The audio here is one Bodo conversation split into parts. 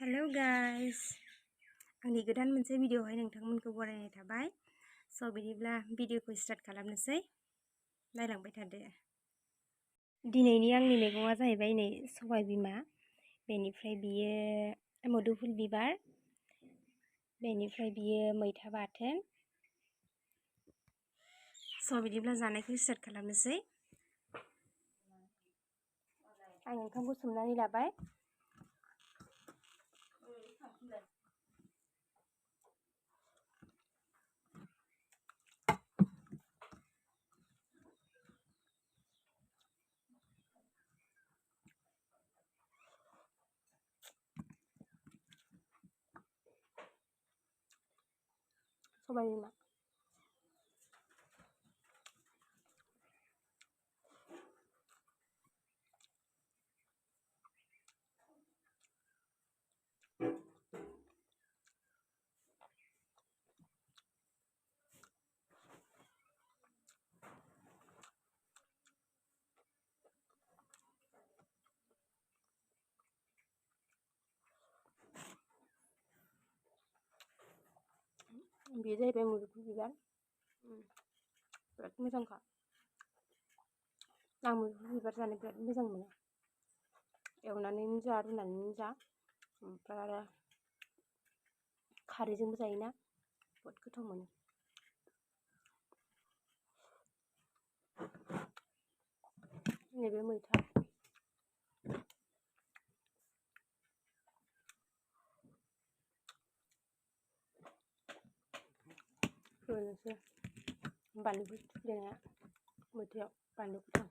हेलो गाइस आंनि गोदान मोनसे भिडिअआवहाय नोंथांमोनखौ बरायनाय थाबाय। स' बिदिब्ला भिडिअखौ स्टार्ट खालामनोसै, नायलांबाय थादो। दिनैनि आंनि मैगङा जाहैबाय नै सबाय बिमा, बेनिफ्राय बियो मोदुफुल बिबार, बेनिफ्राय बियो मैथा बाथोन। स' बिदिब्ला जानायखौ स्टार्ट खालामनोसै। आं ओंखामखौ सोमनानै लाबाय। सबाय बिमा बेयो जाहैबाय मोदुफुल बिबार। बिराद मोजांखा। आं मोदुफुल बिबार जानो बिराद मोजां मोनो। एवनानैनो जा, रुनानैनो जा, ओमफ्राय आरो खारैजोंबो जायोना, बहुद गोथाव मोनो। नैबे मैथा, होनोसै बानलु देनाया मैथायाव बानलु गोथां।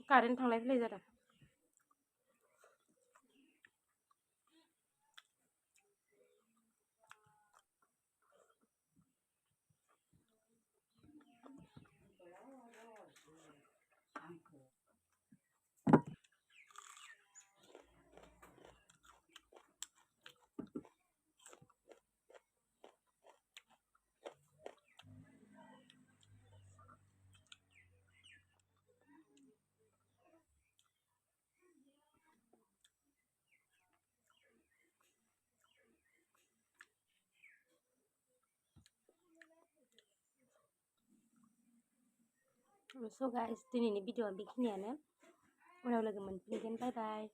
कारेन्ट थांलाय फैलाय जादों। स' गाइस दिनैनि भिडिअ'आ बेखिनियानो उनाव लोगो मोनफिनगोन बाय बाय